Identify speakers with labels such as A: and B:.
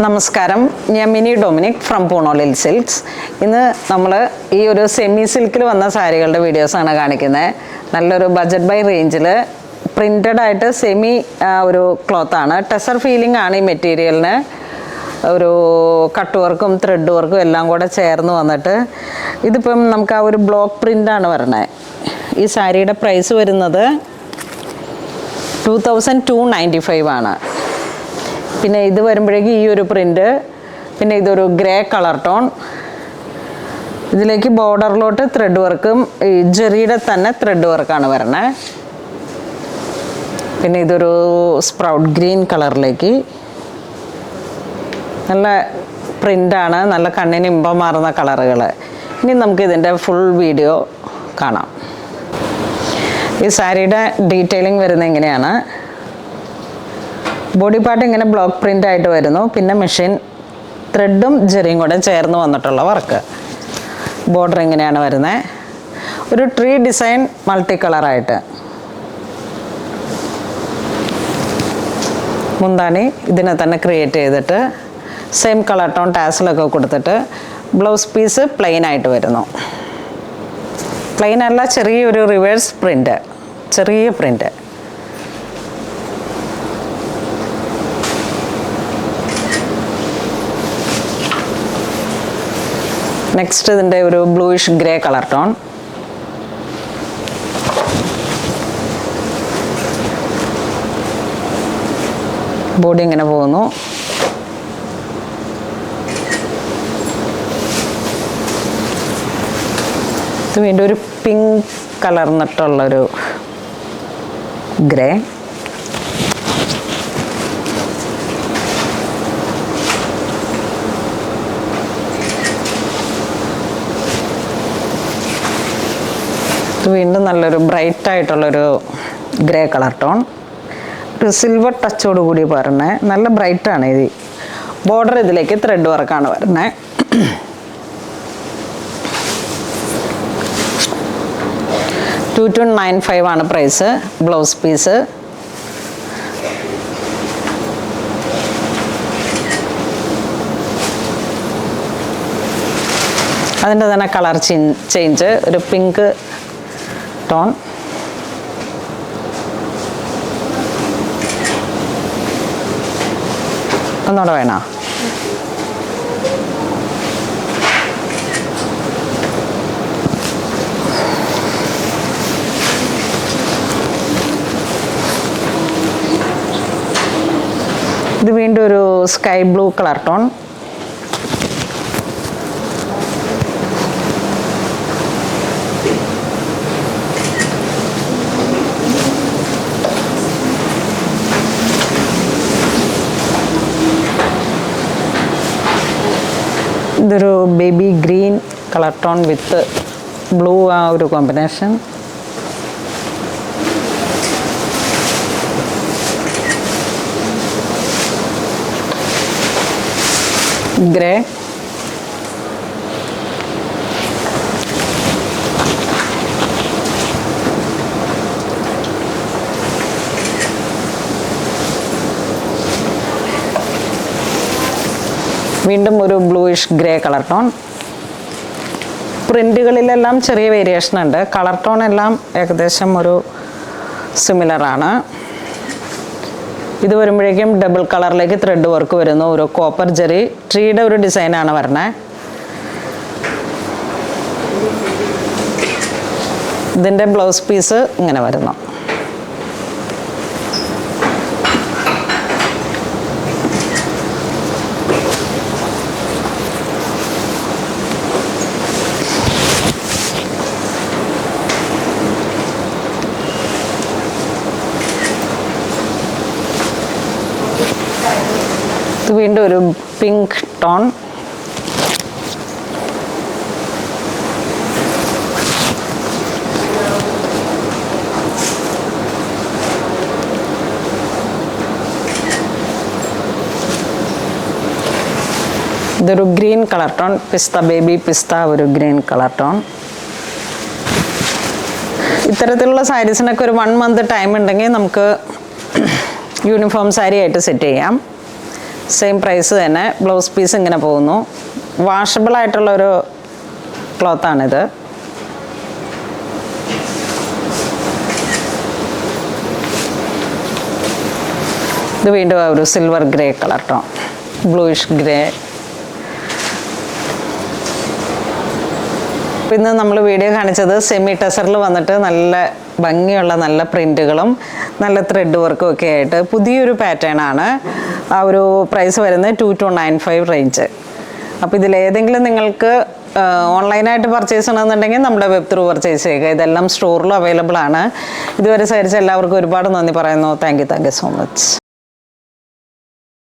A: നമസ്കാരം, ഞാൻ mini Dominic from പൂണോളിൽ silks. ഇന്ന് നമ്മൾ ഈ ഒരു സെമി സിൽക്കിൽ വന്ന സാരികളുടെ വീഡിയോസാണ് കാണിക്കുന്നത്. നല്ലൊരു ബഡ്ജറ്റ് ബൈ റേഞ്ചിൽ പ്രിൻറ്റഡ് ആയിട്ട് സെമി ഒരു ക്ലോത്താണ്. ടെസർ ഫീലിംഗ് ആണ് ഈ മെറ്റീരിയലിന്. ഒരു കട്ട് വർക്കും ത്രെഡ് വർക്കും എല്ലാം കൂടെ ചേർന്ന് വന്നിട്ട് ഇതിപ്പം നമുക്ക് ആ ഒരു ബ്ലോക്ക് പ്രിൻ്റാണ് വരണത്. ഈ സാരിയുടെ പ്രൈസ് വരുന്നത് 2295 ആണ്. പിന്നെ ഇത് വരുമ്പോഴേക്കും ഈ ഒരു പ്രിൻ്റ്, പിന്നെ ഇതൊരു ഗ്രേ കളർ ടോൺ. ഇതിലേക്ക് ബോർഡറിലോട്ട് ത്രെഡ് വർക്കും ഈ ജെറിയുടെ തന്നെ ത്രെഡ് വർക്കാണ് വരണേ. പിന്നെ ഇതൊരു സ്പ്രൗട്ട് ഗ്രീൻ കളറിലേക്ക് നല്ല പ്രിൻ്റാണ്, നല്ല കണ്ണിന് ഇമ്പം മാറുന്ന കളറുകൾ. ഇനി നമുക്ക് ഇതിൻ്റെ ഫുൾ വീഡിയോ കാണാം. ഈ സാരിയുടെ ഡീറ്റെയിലിംഗ് വരുന്നത് എങ്ങനെയാണ്. ബോഡി പാർട്ട് ഇങ്ങനെ ബ്ലോക്ക് പ്രിൻ്റ് ആയിട്ട് വരുന്നു. പിന്നെ മെഷീൻ ത്രെഡും ജെറിയും കൂടെ ചേർന്ന് വന്നിട്ടുള്ള വർക്ക്. ബോർഡർ ഇങ്ങനെയാണ് വരുന്നത്. ഒരു ട്രീ ഡിസൈൻ മൾട്ടി കളറായിട്ട്. മുന്താണി ഇതിനെ തന്നെ ക്രിയേറ്റ് ചെയ്തിട്ട് സെയിം കളർ ടോൺ ടാസിലൊക്കെ കൊടുത്തിട്ട് ബ്ലൗസ് പീസ് പ്ലെയിൻ ആയിട്ട് വരുന്നു. പ്ലെയിൻ അല്ല, ചെറിയൊരു റിവേഴ്സ് പ്രിൻ്റ്, ചെറിയ പ്രിൻ്റ്. നെക്സ്റ്റ് ഇതിൻ്റെ ഒരു bluish grey colour tone. Body ഇങ്ങനെ പോകുന്നു. ഇത് വീണ്ടും ഒരു പിങ്ക് കളർന്നിട്ടുള്ളൊരു ഗ്രേ. വീണ്ടും നല്ലൊരു ബ്രൈറ്റ് ആയിട്ടുള്ളൊരു ഗ്രേ കളർ ടോൺ. ഒരു സിൽവർ ടച്ചോട് കൂടി പറഞ്ഞേ, നല്ല ബ്രൈറ്റാണ് ഇത്. ബോർഡർ ഇതിലേക്ക് ത്രെഡ് വർക്കാണ് വരുന്നത്. $2295 ആണ് പ്രൈസ്. ബ്ലൗസ് പീസ് അതിൻ്റെ തന്നെ കളർ ചേഞ്ച്, ഒരു പിങ്ക് ടോൺ. ഒന്നുകൂടെ വേണോ? ഇത് വീണ്ടും ഒരു സ്കൈ ബ്ലൂ കളർ ടോൺ. ഇതൊരു ബേബി ഗ്രീൻ കളർ ടോൺ വിത്ത് ബ്ലൂ, ആ ഒരു കോമ്പിനേഷൻ. ഗ്രേ. വീണ്ടും ഒരു ബ്ലൂയിഷ് ഗ്രേ കളർ ടോൺ. പ്രിൻ്റുകളിലെല്ലാം ചെറിയ വേരിയേഷൻ ഉണ്ട്. കളർ ടോൺ എല്ലാം ഏകദേശം ഒരു സിമിലറാണ്. ഇത് വരുമ്പോഴേക്കും ഡബിൾ കളറിലേക്ക് ത്രെഡ് വർക്ക് വരുന്നു. ഒരു കോപ്പർ ജെറി ട്രീയുടെ ഒരു ഡിസൈനാണ് വരുന്നത്. ഇതിൻ്റെ ബ്ലൗസ് പീസ് ഇങ്ങനെ വരുന്നു. വീണ്ടും ഒരു പിങ്ക് ടോൺ. ഇതൊരു ഗ്രീൻ കളർ ടോൺ, പിസ്ത, ബേബി പിസ്ത, ഒരു ഗ്രീൻ കളർ ടോൺ. ഇത്തരത്തിലുള്ള സാരീസിനൊക്കെ ഒരു 1 month ടൈം ഉണ്ടെങ്കിൽ നമുക്ക് യൂണിഫോം സാരി ആയിട്ട് സെറ്റ് ചെയ്യാം. സെയിം പ്രൈസ് തന്നെ. ബ്ലൗസ് പീസ് ഇങ്ങനെ പോകുന്നു. വാഷബിൾ ആയിട്ടുള്ളൊരു ക്ലോത്താണിത്. ഇത് വീണ്ടും ഒരു silver grey colour tone, bluish grey. ഇന്ന് നമ്മൾ വീഡിയോ കാണിച്ചത് സെമി ടെസറിൽ വന്നിട്ട് നല്ല ഭംഗിയുള്ള നല്ല പ്രിൻറ്റുകളും നല്ല ത്രെഡ് വർക്കും ഒക്കെ ആയിട്ട് പുതിയൊരു പാറ്റേൺ ആണ്. ആ ഒരു പ്രൈസ് വരുന്നത് 2295 റേഞ്ച്. അപ്പോൾ ഇതിലേതെങ്കിലും നിങ്ങൾക്ക് ഓൺലൈനായിട്ട് പർച്ചേസ് ചെയ്യണമെന്നുണ്ടെങ്കിൽ നമ്മുടെ വെബ് ത്രൂ പർച്ചേസ് ചെയ്യുക. ഇതെല്ലാം സ്റ്റോറിലും അവൈലബിൾ ആണ്. ഇതുവരെ സഹകരിച്ച എല്ലാവർക്കും ഒരുപാട് നന്ദി പറയുന്നു. Thank you so much.